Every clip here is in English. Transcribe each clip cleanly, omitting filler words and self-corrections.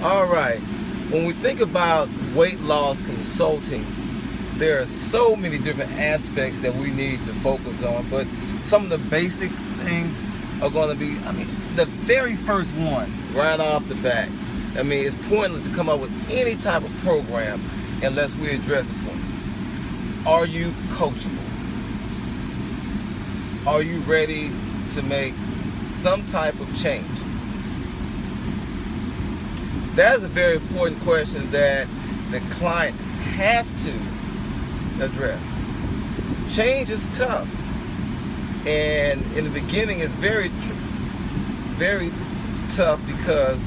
All right. When we think about weight loss consulting, there are so many different aspects that we need to focus on, but some of the basic things are going to be, the very first one, right off the bat. It's pointless to come up with any type of program unless we address this one. Are you coachable? Are you ready to make some type of change? That is a very important question that the client has to address. Change is tough, and in the beginning it's very tough because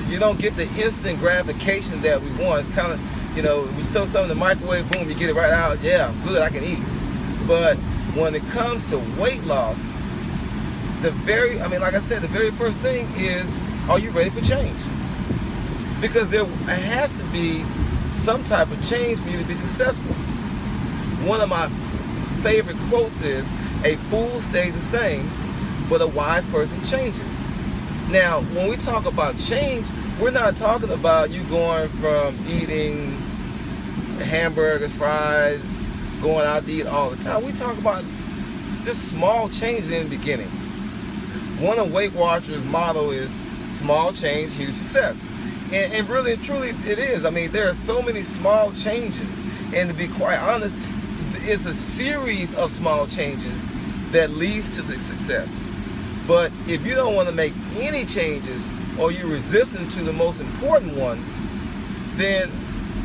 you don't get the instant gratification that we want. It's kind of, when you throw something in the microwave, boom, you get it right out. Yeah, good, I can eat. But when it comes to weight loss, like I said, the very first thing is, are you ready for change? Because there has to be some type of change for you to be successful. One of my favorite quotes is, a fool stays the same, but a wise person changes. Now, when we talk about change, we're not talking about you going from eating hamburgers, fries, going out to eat all the time. We talk about just small changes in the beginning. One of Weight Watchers' motto is small change, huge success. And really and truly it is. There are so many small changes. And to be quite honest, it's a series of small changes that leads to the success. But if you don't want to make any changes, or you're resistant to the most important ones, then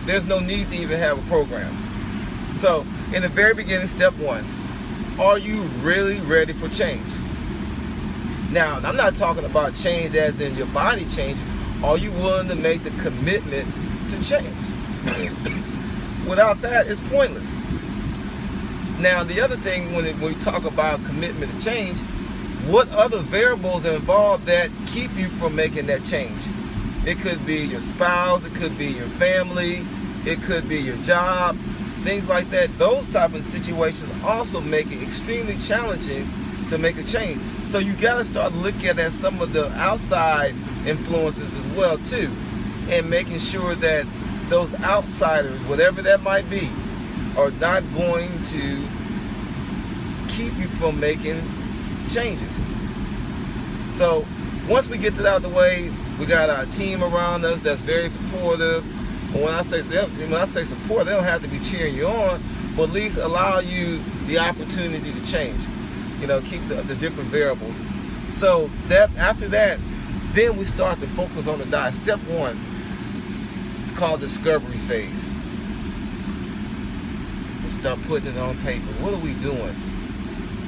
there's no need to even have a program. So in the very beginning, step one, are you really ready for change? Now, I'm not talking about change as in your body changing. Are you willing to make the commitment to change? Without that, it's pointless. Now, the other thing, when we talk about commitment to change, what other variables are involved that keep you from making that change? It could be your spouse, it could be your family, it could be your job, things like that. Those type of situations also make it extremely challenging to make a change. So you got to start looking at some of the outside influences as well too, and making sure that those outsiders, whatever that might be, are not going to keep you from making changes. So once we get that out of the way, we got our team around us that's very supportive. And when I say support, they don't have to be cheering you on, but at least allow you the opportunity to change. Keep the different variables. So that after that, then we start to focus on the diet. Step one, it's called discovery phase. We start putting it on paper. What are we doing?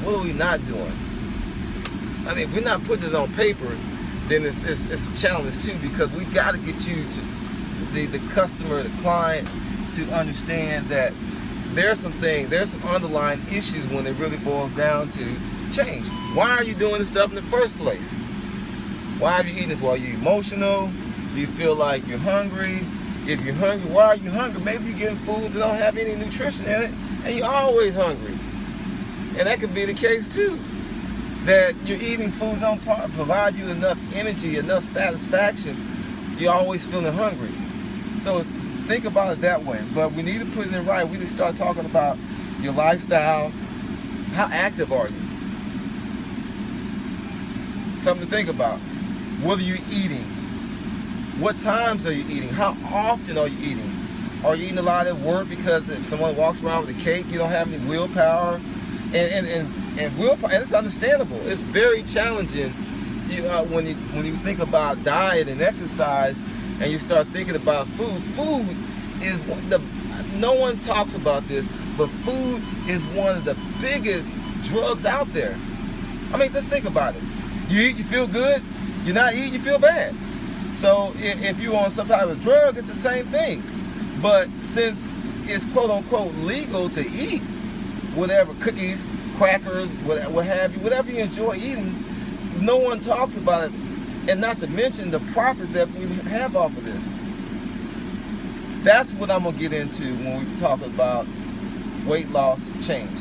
What are we not doing? If we're not putting it on paper, then it's a challenge too, because we got to get you to the customer, the client, to understand that there's some underlying issues when it really boils down to change. Why are you doing this stuff in the first place? Why are you eating this? Well, are you emotional? Do you feel like you're hungry? If you're hungry, why are you hungry? Maybe you're getting foods that don't have any nutrition in it, and you're always hungry. And that could be the case too, that you're eating foods that don't provide you enough energy, enough satisfaction. You're always feeling hungry. So think about it that way. But we need to put it in right. We need to start talking about your lifestyle. How active are you? Something to think about. What are you eating? What times are you eating? How often are you eating? Are you eating a lot at work because if someone walks around with a cake, you don't have any willpower? And willpower, and it's understandable. It's very challenging when you think about diet and exercise, and you start thinking about food. Food is no one talks about this, but food is one of the biggest drugs out there. Let's think about it. You eat, you feel good. You're not eating, you feel bad. So if you're on some type of drug, it's the same thing. But since it's quote unquote legal to eat whatever, cookies, crackers, what have you, whatever you enjoy eating, no one talks about it, and not to mention the profits that we have off of this. That's what I'm going to get into when we talk about weight loss change.